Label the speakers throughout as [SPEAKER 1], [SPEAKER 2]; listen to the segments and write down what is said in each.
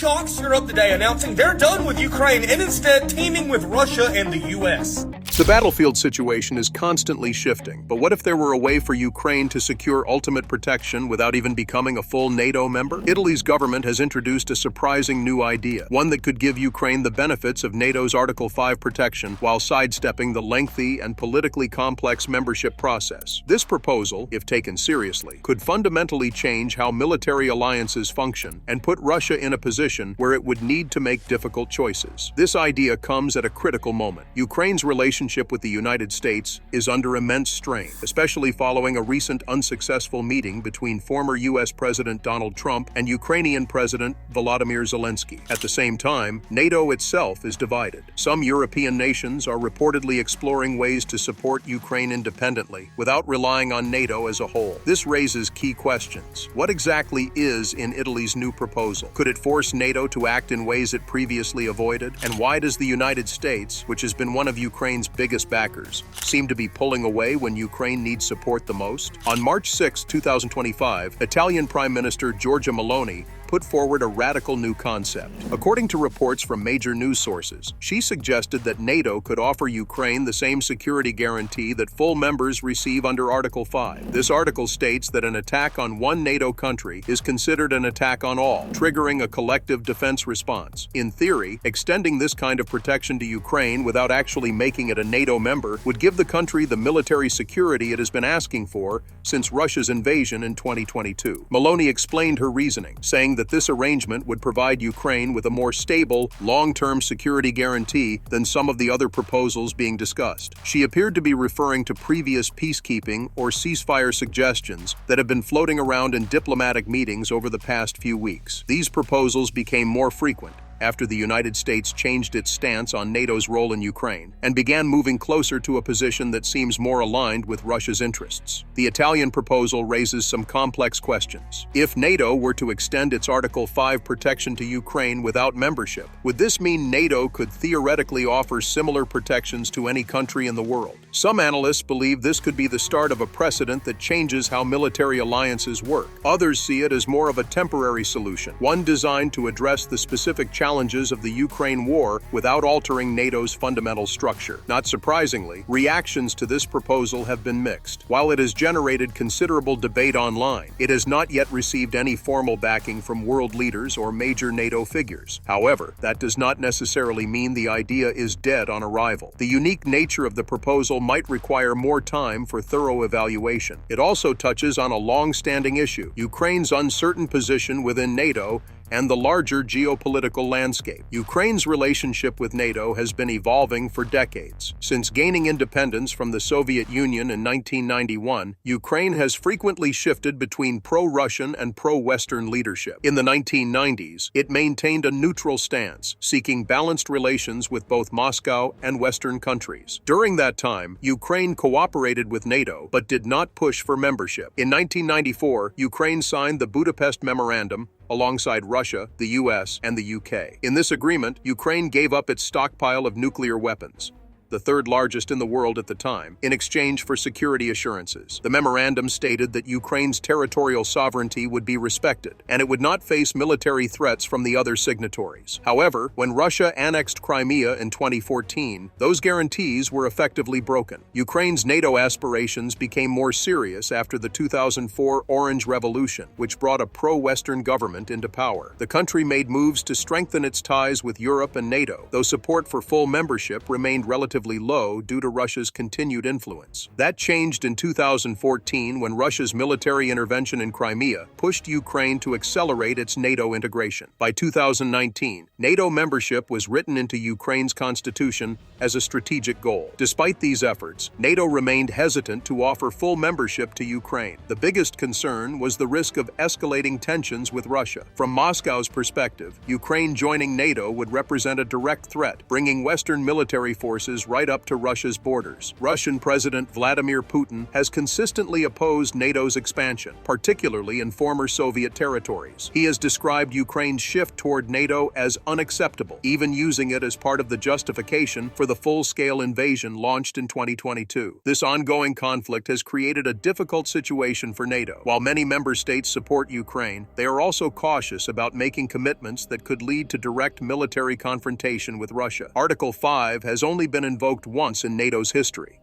[SPEAKER 1] shocks Europe today, announcing they're done with Ukraine and instead teaming with Russia and the US.
[SPEAKER 2] The battlefield situation is constantly shifting, but what if there were a way for Ukraine to secure ultimate protection without even becoming a full NATO member? Italy's government has introduced a surprising new idea, one that could give Ukraine the benefits of NATO's Article 5 protection while sidestepping the lengthy and politically complex membership process. This proposal, if taken seriously, could fundamentally change how military alliances function and put Russia in a position where it would need to make difficult choices. This idea comes at a critical moment. Ukraine's relationship with the United States is under immense strain, especially following a recent unsuccessful meeting between former U.S. President Donald Trump and Ukrainian President Volodymyr Zelensky. At the same time, NATO itself is divided. Some European nations are reportedly exploring ways to support Ukraine independently without relying on NATO as a whole. This raises key questions. What exactly is in Italy's new proposal? Could it force NATO to act in ways it previously avoided? And why does the United States, which has been one of Ukraine's biggest backers, seem to be pulling away when Ukraine needs support the most? On March 6, 2025, Italian Prime Minister Giorgia Meloni put forward a radical new concept. According to reports from major news sources, she suggested that NATO could offer Ukraine the same security guarantee that full members receive under Article 5. This article states that an attack on one NATO country is considered an attack on all, triggering a collective defense response. In theory, extending this kind of protection to Ukraine without actually making it a NATO member would give the country the military security it has been asking for since Russia's invasion in 2022. Meloni explained her reasoning, saying that this arrangement would provide Ukraine with a more stable, long-term security guarantee than some of the other proposals being discussed. She appeared to be referring to previous peacekeeping or ceasefire suggestions that have been floating around in diplomatic meetings over the past few weeks. These proposals became more frequent after the United States changed its stance on NATO's role in Ukraine and began moving closer to a position that seems more aligned with Russia's interests. The Italian proposal raises some complex questions. If NATO were to extend its Article 5 protection to Ukraine without membership, would this mean NATO could theoretically offer similar protections to any country in the world? Some analysts believe this could be the start of a precedent that changes how military alliances work. Others see it as more of a temporary solution, one designed to address the specific challenges of the Ukraine war without altering NATO's fundamental structure. Not surprisingly, reactions to this proposal have been mixed. While it has generated considerable debate online, it has not yet received any formal backing from world leaders or major NATO figures. However, that does not necessarily mean the idea is dead on arrival. The unique nature of the proposal might require more time for thorough evaluation. It also touches on a long-standing issue: Ukraine's uncertain position within NATO and the larger geopolitical landscape. Ukraine's relationship with NATO has been evolving for decades. Since gaining independence from the Soviet Union in 1991, Ukraine has frequently shifted between pro-Russian and pro-Western leadership. In the 1990s, it maintained a neutral stance, seeking balanced relations with both Moscow and Western countries. During that time, Ukraine cooperated with NATO, but did not push for membership. In 1994, Ukraine signed the Budapest Memorandum alongside Russia, the US, and the UK. In this agreement, Ukraine gave up its stockpile of nuclear weapons, the third largest in the world at the time, in exchange for security assurances. The memorandum stated that Ukraine's territorial sovereignty would be respected, and it would not face military threats from the other signatories. However, when Russia annexed Crimea in 2014, those guarantees were effectively broken. Ukraine's NATO aspirations became more serious after the 2004 Orange Revolution, which brought a pro-Western government into power. The country made moves to strengthen its ties with Europe and NATO, though support for full membership remained relatively low due to Russia's continued influence. That changed in 2014 when Russia's military intervention in Crimea pushed Ukraine to accelerate its NATO integration. By 2019, NATO membership was written into Ukraine's constitution as a strategic goal. Despite these efforts, NATO remained hesitant to offer full membership to Ukraine. The biggest concern was the risk of escalating tensions with Russia. From Moscow's perspective, Ukraine joining NATO would represent a direct threat, bringing Western military forces stretches right up to Russia's borders. Russian President Vladimir Putin has consistently opposed NATO's expansion, particularly in former Soviet territories. He has described Ukraine's shift toward NATO as unacceptable, even using it as part of the justification for the full-scale invasion launched in 2022. This ongoing conflict has created a difficult situation for NATO. While many member states support Ukraine, they are also cautious about making commitments that could lead to direct military confrontation with Russia. Article 5 has only been invoked once in NATO's history,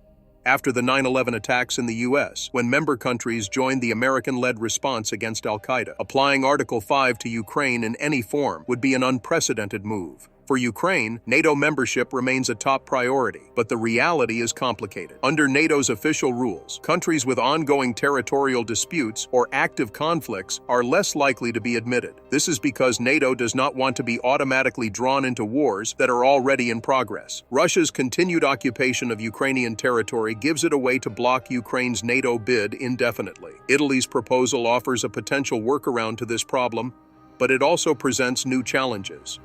[SPEAKER 2] after the 9/11 attacks in the U.S., when member countries joined the American-led response against al-Qaeda. Applying Article 5 to Ukraine in any form would be an unprecedented move. For Ukraine, NATO membership remains a top priority, but the reality is complicated. Under NATO's official rules, countries with ongoing territorial disputes or active conflicts are less likely to be admitted. This is because NATO does not want to be automatically drawn into wars that are already in progress. Russia's continued occupation of Ukrainian territory gives it a way to block Ukraine's NATO bid indefinitely. Italy's proposal offers a potential workaround to this problem, but it also presents new challenges.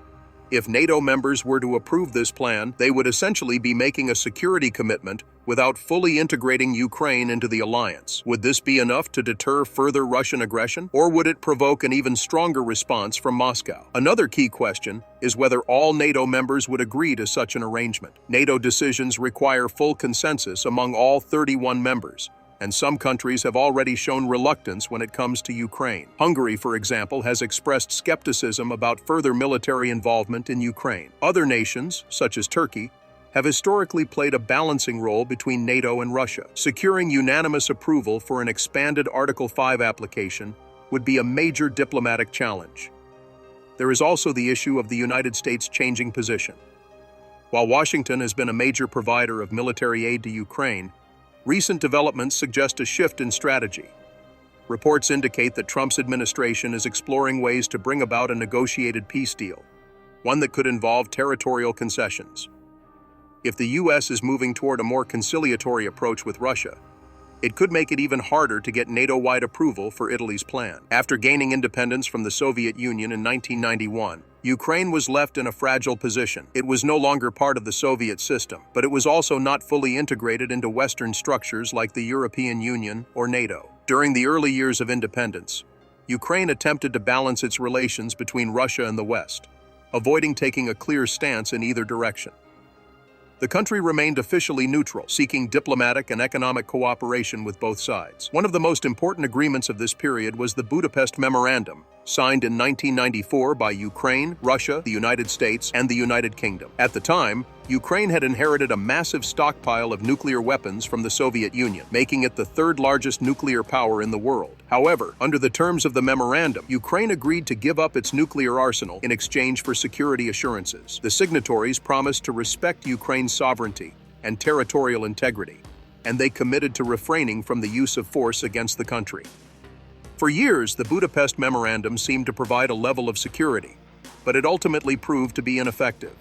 [SPEAKER 2] If NATO members were to approve this plan, they would essentially be making a security commitment without fully integrating Ukraine into the alliance. Would this be enough to deter further Russian aggression, or would it provoke an even stronger response from Moscow? Another key question is whether all NATO members would agree to such an arrangement. NATO decisions require full consensus among all 31 members, and some countries have already shown reluctance when it comes to Ukraine. Hungary, for example, has expressed skepticism about further military involvement in Ukraine. Other nations, such as Turkey, have historically played a balancing role between NATO and Russia. Securing unanimous approval for an expanded Article 5 application would be a major diplomatic challenge. There is also the issue of the United States changing position. While Washington has been a major provider of military aid to Ukraine, recent developments suggest a shift in strategy. Reports indicate that Trump's administration is exploring ways to bring about a negotiated peace deal, one that could involve territorial concessions. If the U.S. is moving toward a more conciliatory approach with Russia, it could make it even harder to get NATO-wide approval for Italy's plan. After gaining independence from the Soviet Union in 1991, Ukraine was left in a fragile position. It was no longer part of the Soviet system, but it was also not fully integrated into Western structures like the European Union or NATO. During the early years of independence, Ukraine attempted to balance its relations between Russia and the West, avoiding taking a clear stance in either direction. The country remained officially neutral, seeking diplomatic and economic cooperation with both sides. One of the most important agreements of this period was the Budapest Memorandum, signed in 1994 by Ukraine, Russia, the United States, and the United Kingdom. At the time, Ukraine had inherited a massive stockpile of nuclear weapons from the Soviet Union, making it the third largest nuclear power in the world. However, under the terms of the memorandum, Ukraine agreed to give up its nuclear arsenal in exchange for security assurances. The signatories promised to respect Ukraine's sovereignty and territorial integrity, and they committed to refraining from the use of force against the country. For years, the Budapest Memorandum seemed to provide a level of security, but it ultimately proved to be ineffective.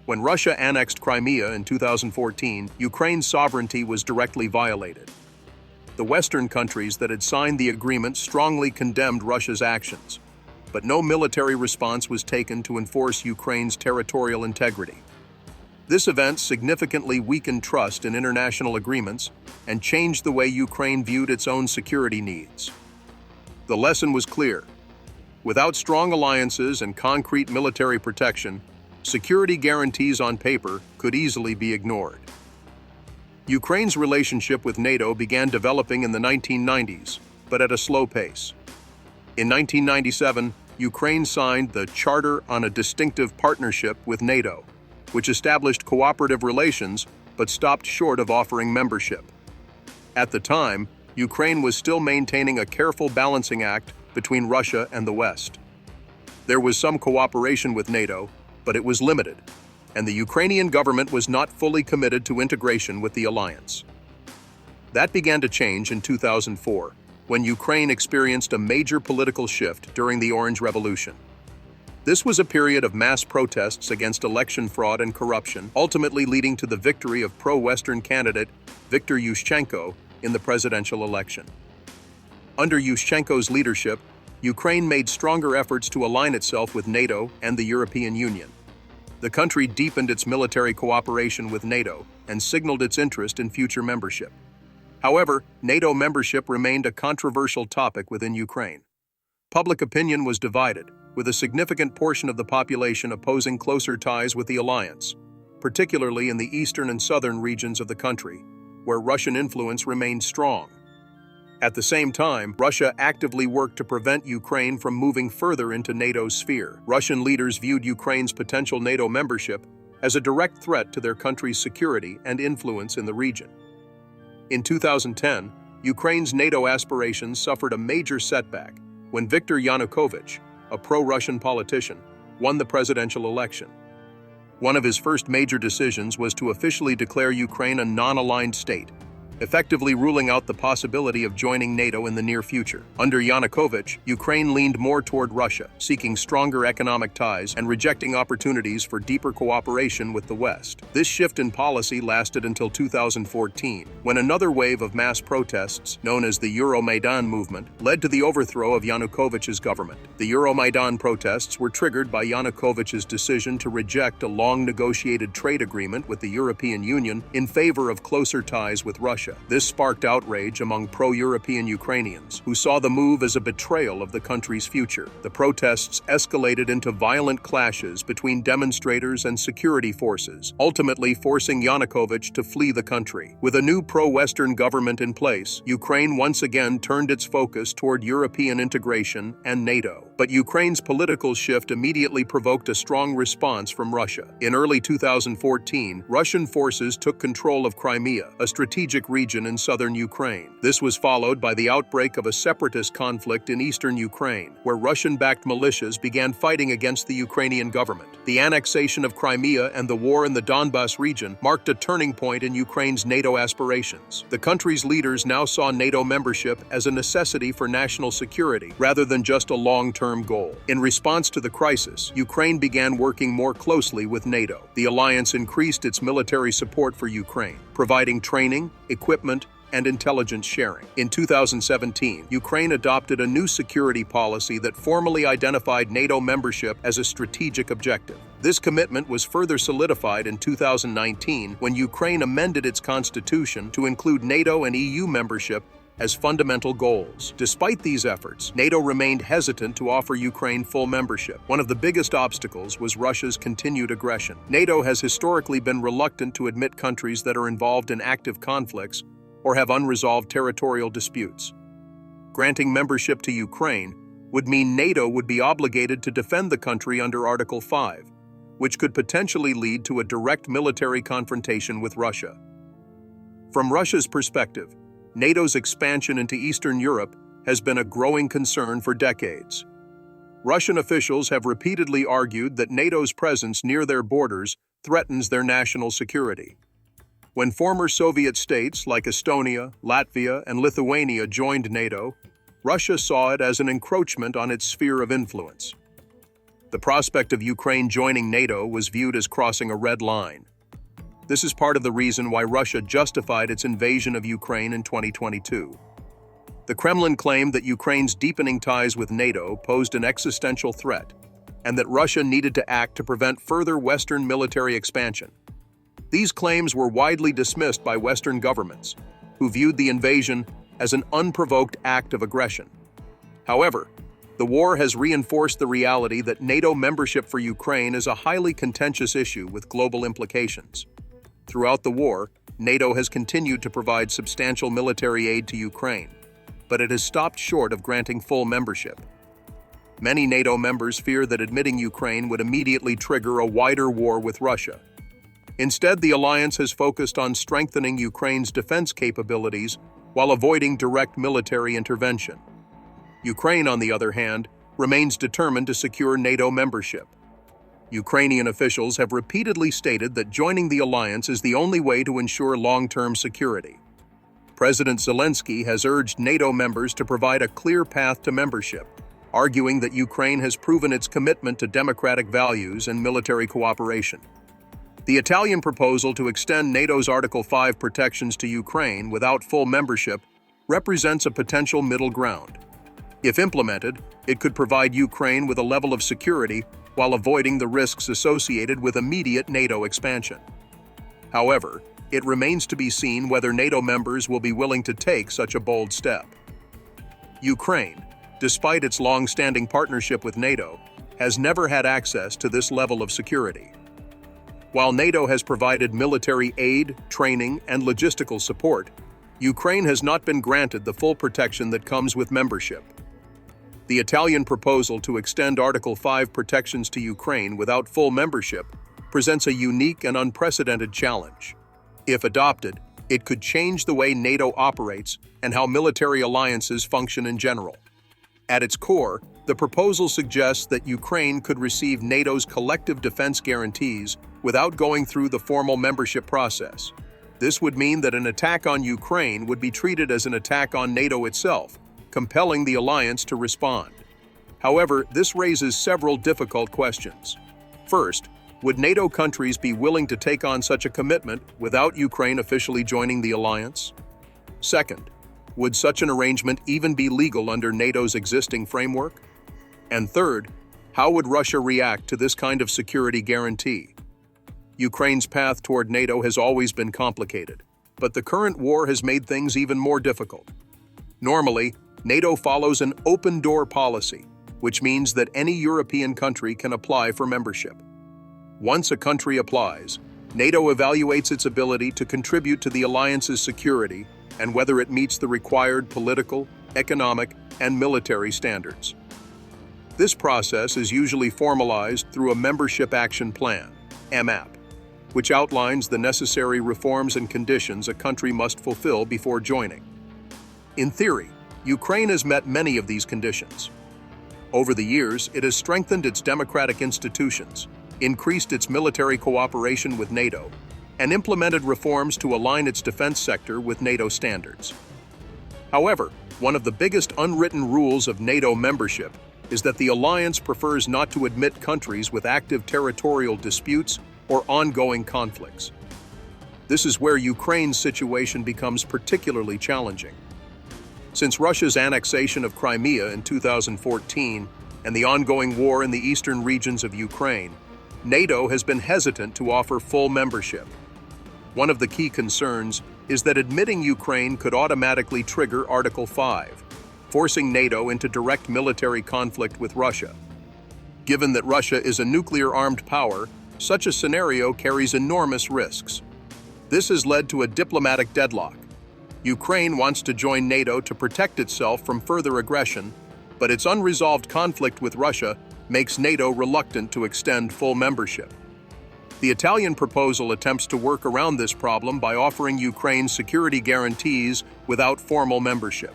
[SPEAKER 2] When Russia annexed Crimea in 2014, Ukraine's sovereignty was directly violated. The Western countries that had signed the agreement strongly condemned Russia's actions, but no military response was taken to enforce Ukraine's territorial integrity. This event significantly weakened trust in international agreements and changed the way Ukraine viewed its own security needs. The lesson was clear. Without strong alliances and concrete military protection, security guarantees on paper could easily be ignored. Ukraine's relationship with NATO began developing in the 1990s, but at a slow pace. In 1997, Ukraine signed the Charter on a Distinctive Partnership with NATO, which established cooperative relations but stopped short of offering membership. At the time, Ukraine was still maintaining a careful balancing act between Russia and the West. There was some cooperation with NATO, but it was limited, and the Ukrainian government was not fully committed to integration with the alliance. That began to change in 2004, when Ukraine experienced a major political shift during the Orange Revolution. This was a period of mass protests against election fraud and corruption, ultimately leading to the victory of pro-Western candidate Viktor Yushchenko in the presidential election. Under Yushchenko's leadership, Ukraine made stronger efforts to align itself with NATO and the European Union. The country deepened its military cooperation with NATO and signaled its interest in future membership. However, NATO membership remained a controversial topic within Ukraine. Public opinion was divided, with a significant portion of the population opposing closer ties with the alliance, particularly in the eastern and southern regions of the country, where Russian influence remained strong. At the same time, Russia actively worked to prevent Ukraine from moving further into NATO's sphere. Russian leaders viewed Ukraine's potential NATO membership as a direct threat to their country's security and influence in the region. In 2010, Ukraine's NATO aspirations suffered a major setback when Viktor Yanukovych, a pro-Russian politician, won the presidential election. One of his first major decisions was to officially declare Ukraine a non-aligned state, effectively ruling out the possibility of joining NATO in the near future. Under Yanukovych, Ukraine leaned more toward Russia, seeking stronger economic ties and rejecting opportunities for deeper cooperation with the West. This shift in policy lasted until 2014, when another wave of mass protests, known as the Euromaidan movement, led to the overthrow of Yanukovych's government. The Euromaidan protests were triggered by Yanukovych's decision to reject a long-negotiated trade agreement with the European Union in favor of closer ties with Russia. This sparked outrage among pro-European Ukrainians, who saw the move as a betrayal of the country's future. The protests escalated into violent clashes between demonstrators and security forces, ultimately forcing Yanukovych to flee the country. With a new pro-Western government in place, Ukraine once again turned its focus toward European integration and NATO. But Ukraine's political shift immediately provoked a strong response from Russia. In early 2014, Russian forces took control of Crimea, a strategic region in southern Ukraine. This was followed by the outbreak of a separatist conflict in eastern Ukraine, where Russian-backed militias began fighting against the Ukrainian government. The annexation of Crimea and the war in the Donbas region marked a turning point in Ukraine's NATO aspirations. The country's leaders now saw NATO membership as a necessity for national security, rather than just a long-term goal. In response to the crisis, Ukraine began working more closely with NATO. The alliance increased its military support for Ukraine, providing training, equipment, and intelligence sharing. In 2017, Ukraine adopted a new security policy that formally identified NATO membership as a strategic objective. This commitment was further solidified in 2019 when Ukraine amended its constitution to include NATO and EU membership as fundamental goals. Despite these efforts, NATO remained hesitant to offer Ukraine full membership. One of the biggest obstacles was Russia's continued aggression. NATO has historically been reluctant to admit countries that are involved in active conflicts or have unresolved territorial disputes. Granting membership to Ukraine would mean NATO would be obligated to defend the country under Article 5, which could potentially lead to a direct military confrontation with Russia. From Russia's perspective, NATO's expansion into Eastern Europe has been a growing concern for decades. Russian officials have repeatedly argued that NATO's presence near their borders threatens their national security. When former Soviet states like Estonia, Latvia, and Lithuania joined NATO, Russia saw it as an encroachment on its sphere of influence. The prospect of Ukraine joining NATO was viewed as crossing a red line. This is part of the reason why Russia justified its invasion of Ukraine in 2022. The Kremlin claimed that Ukraine's deepening ties with NATO posed an existential threat, and that Russia needed to act to prevent further Western military expansion. These claims were widely dismissed by Western governments, who viewed the invasion as an unprovoked act of aggression. However, the war has reinforced the reality that NATO membership for Ukraine is a highly contentious issue with global implications. Throughout the war, NATO has continued to provide substantial military aid to Ukraine, but it has stopped short of granting full membership. Many NATO members fear that admitting Ukraine would immediately trigger a wider war with Russia. Instead, the alliance has focused on strengthening Ukraine's defense capabilities while avoiding direct military intervention. Ukraine, on the other hand, remains determined to secure NATO membership. Ukrainian officials have repeatedly stated that joining the alliance is the only way to ensure long-term security. President Zelensky has urged NATO members to provide a clear path to membership, arguing that Ukraine has proven its commitment to democratic values and military cooperation. The Italian proposal to extend NATO's Article 5 protections to Ukraine without full membership represents a potential middle ground. If implemented, it could provide Ukraine with a level of security while avoiding the risks associated with immediate NATO expansion. However, it remains to be seen whether NATO members will be willing to take such a bold step. Ukraine, despite its long-standing partnership with NATO, has never had access to this level of security. While NATO has provided military aid, training, and logistical support, Ukraine has not been granted the full protection that comes with membership. The Italian proposal to extend Article 5 protections to Ukraine without full membership presents a unique and unprecedented challenge. If adopted, it could change the way NATO operates and how military alliances function in general. At its core, the proposal suggests that Ukraine could receive NATO's collective defense guarantees without going through the formal membership process. This would mean that an attack on Ukraine would be treated as an attack on NATO itself, compelling the alliance to respond. However, this raises several difficult questions. First, would NATO countries be willing to take on such a commitment without Ukraine officially joining the alliance? Second, would such an arrangement even be legal under NATO's existing framework? And third, how would Russia react to this kind of security guarantee? Ukraine's path toward NATO has always been complicated, but the current war has made things even more difficult. Normally, NATO follows an open-door policy, which means that any European country can apply for membership. Once a country applies, NATO evaluates its ability to contribute to the alliance's security and whether it meets the required political, economic, and military standards. This process is usually formalized through a Membership Action Plan, MAP, which outlines the necessary reforms and conditions a country must fulfill before joining. In theory, Ukraine has met many of these conditions. Over the years, it has strengthened its democratic institutions, increased its military cooperation with NATO, and implemented reforms to align its defense sector with NATO standards. However, one of the biggest unwritten rules of NATO membership is that the alliance prefers not to admit countries with active territorial disputes or ongoing conflicts. This is where Ukraine's situation becomes particularly challenging. Since Russia's annexation of Crimea in 2014 and the ongoing war in the eastern regions of Ukraine, NATO has been hesitant to offer full membership. One of the key concerns is that admitting Ukraine could automatically trigger Article 5, forcing NATO into direct military conflict with Russia. Given that Russia is a nuclear-armed power, such a scenario carries enormous risks. This has led to a diplomatic deadlock. Ukraine wants to join NATO to protect itself from further aggression, but its unresolved conflict with Russia makes NATO reluctant to extend full membership. The Italian proposal attempts to work around this problem by offering Ukraine security guarantees without formal membership.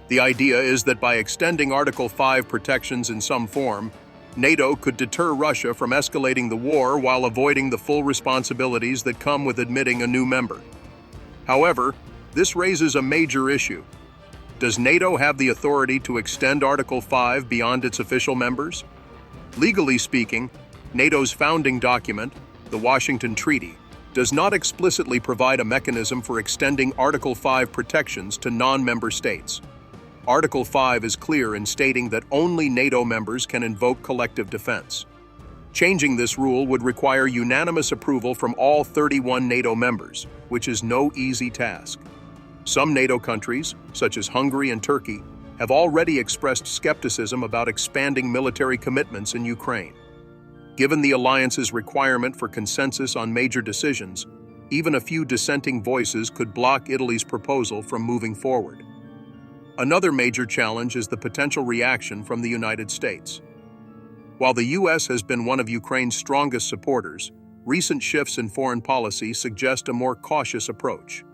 [SPEAKER 2] The idea is that by extending Article 5 protections in some form, NATO could deter Russia from escalating the war while avoiding the full responsibilities that come with admitting a new member. However, this raises a major issue. Does NATO have the authority to extend Article 5 beyond its official members? Legally speaking, NATO's founding document, the Washington Treaty, does not explicitly provide a mechanism for extending Article 5 protections to non-member states. Article 5 is clear in stating that only NATO members can invoke collective defense. Changing this rule would require unanimous approval from all 31 NATO members, which is no easy task. Some NATO countries, such as Hungary and Turkey, have already expressed skepticism about expanding military commitments in Ukraine. Given the alliance's requirement for consensus on major decisions, even a few dissenting voices could block Italy's proposal from moving forward. Another major challenge is the potential reaction from the United States. While the U.S. has been one of Ukraine's strongest supporters, recent shifts in foreign policy suggest a more cautious approach.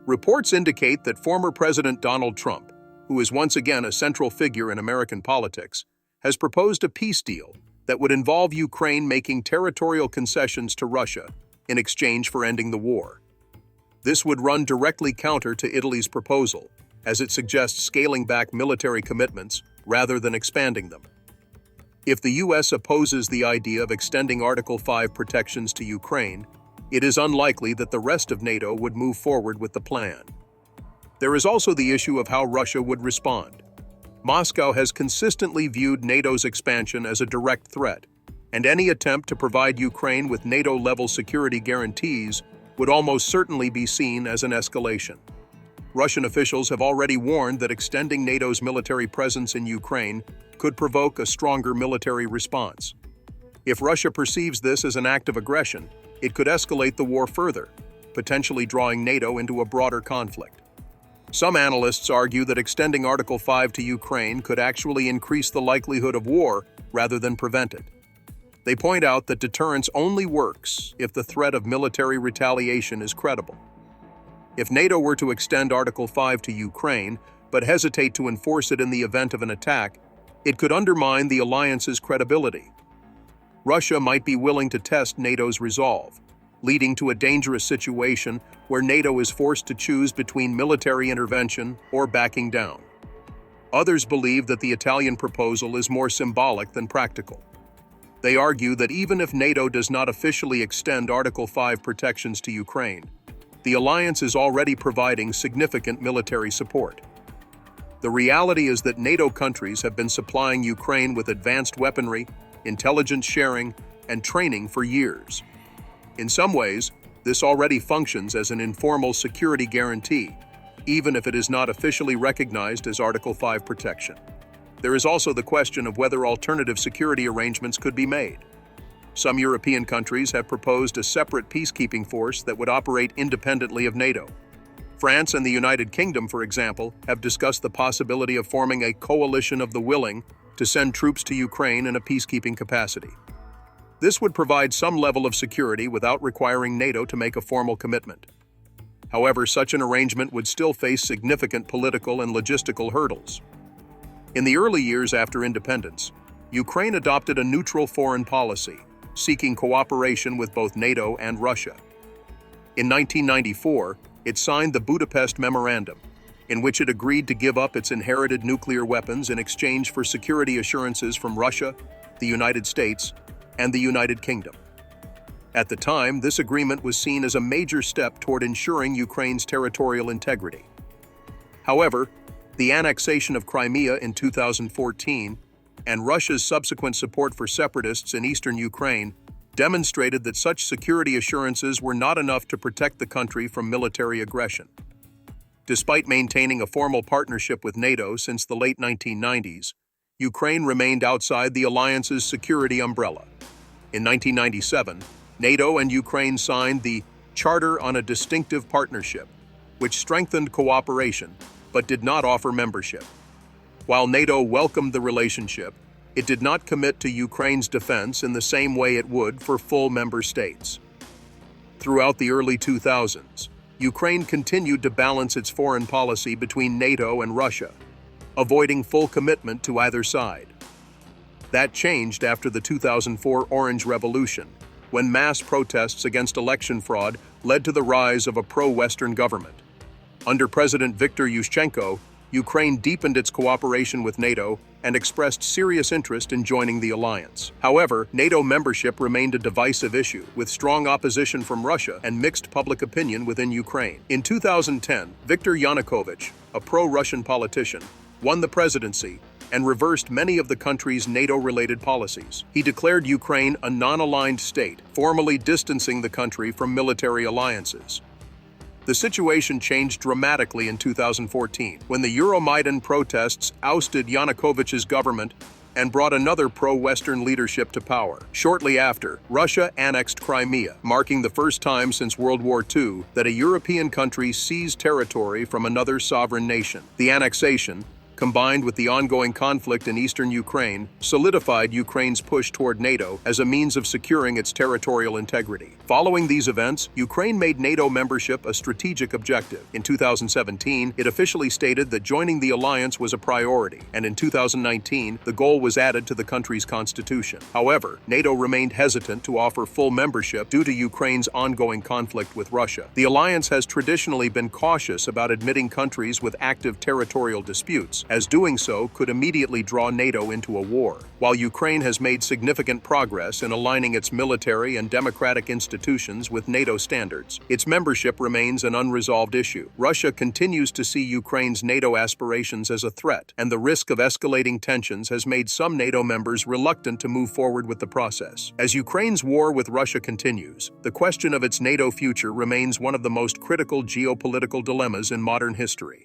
[SPEAKER 2] Reports indicate that former President Donald Trump, who is once again a central figure in American politics, has proposed a peace deal that would involve Ukraine making territorial concessions to Russia in exchange for ending the war. This would run directly counter to Italy's proposal, as it suggests scaling back military commitments rather than expanding them. If the U.S. opposes the idea of extending Article 5 protections to Ukraine, it is unlikely that the rest of NATO would move forward with the plan. There is also the issue of how Russia would respond. Moscow has consistently viewed NATO's expansion as a direct threat, and any attempt to provide Ukraine with NATO-level security guarantees would almost certainly be seen as an escalation. Russian officials have already warned that extending NATO's military presence in Ukraine could provoke a stronger military response. If Russia perceives this as an act of aggression, it could escalate the war further, potentially drawing NATO into a broader conflict. Some analysts argue that extending Article 5 to Ukraine could actually increase the likelihood of war rather than prevent it. They point out that deterrence only works if the threat of military retaliation is credible. If NATO were to extend Article 5 to Ukraine, but hesitate to enforce it in the event of an attack, it could undermine the alliance's credibility. Russia might be willing to test NATO's resolve, leading to a dangerous situation where NATO is forced to choose between military intervention or backing down. Others believe that the Italian proposal is more symbolic than practical. They argue that even if NATO does not officially extend Article 5 protections to Ukraine, the alliance is already providing significant military support. The reality is that NATO countries have been supplying Ukraine with advanced weaponry, intelligence sharing, and training for years. In some ways, this already functions as an informal security guarantee, even if it is not officially recognized as Article 5 protection. There is also the question of whether alternative security arrangements could be made. Some European countries have proposed a separate peacekeeping force that would operate independently of NATO. France and the United Kingdom, for example, have discussed the possibility of forming a coalition of the willing to send troops to Ukraine in a peacekeeping capacity. This would provide some level of security without requiring NATO to make a formal commitment. However, such an arrangement would still face significant political and logistical hurdles. In the early years after independence, Ukraine adopted a neutral foreign policy, seeking cooperation with both NATO and Russia. In 1994, it signed the Budapest Memorandum, in which it agreed to give up its inherited nuclear weapons in exchange for security assurances from Russia, the United States, and the United Kingdom. At the time, this agreement was seen as a major step toward ensuring Ukraine's territorial integrity. However, the annexation of Crimea in 2014 and Russia's subsequent support for separatists in eastern Ukraine demonstrated that such security assurances were not enough to protect the country from military aggression. Despite maintaining a formal partnership with NATO since the late 1990s, Ukraine remained outside the alliance's security umbrella. In 1997, NATO and Ukraine signed the Charter on a Distinctive Partnership, which strengthened cooperation but did not offer membership. While NATO welcomed the relationship, it did not commit to Ukraine's defense in the same way it would for full member states. Throughout the early 2000s, Ukraine continued to balance its foreign policy between NATO and Russia, avoiding full commitment to either side. That changed after the 2004 Orange Revolution, when mass protests against election fraud led to the rise of a pro-Western government. Under President Viktor Yushchenko, Ukraine deepened its cooperation with NATO and expressed serious interest in joining the alliance. However, NATO membership remained a divisive issue, with strong opposition from Russia and mixed public opinion within Ukraine. In 2010, Viktor Yanukovych, a pro-Russian politician, won the presidency and reversed many of the country's NATO-related policies. He declared Ukraine a non-aligned state, formally distancing the country from military alliances. The situation changed dramatically in 2014, when the Euromaidan protests ousted Yanukovych's government and brought another pro-Western leadership to power. Shortly after, Russia annexed Crimea, marking the first time since World War II that a European country seized territory from another sovereign nation. The annexation, combined with the ongoing conflict in eastern Ukraine, solidified Ukraine's push toward NATO as a means of securing its territorial integrity. Following these events, Ukraine made NATO membership a strategic objective. In 2017, it officially stated that joining the alliance was a priority, and in 2019, the goal was added to the country's constitution. However, NATO remained hesitant to offer full membership due to Ukraine's ongoing conflict with Russia. The alliance has traditionally been cautious about admitting countries with active territorial disputes, allies, as doing so could immediately draw NATO into a war. While Ukraine has made significant progress in aligning its military and democratic institutions with NATO standards, its membership remains an unresolved issue. Russia continues to see Ukraine's NATO aspirations as a threat, and the risk of escalating tensions has made some NATO members reluctant to move forward with the process. As Ukraine's war with Russia continues, the question of its NATO future remains one of the most critical geopolitical dilemmas in modern history.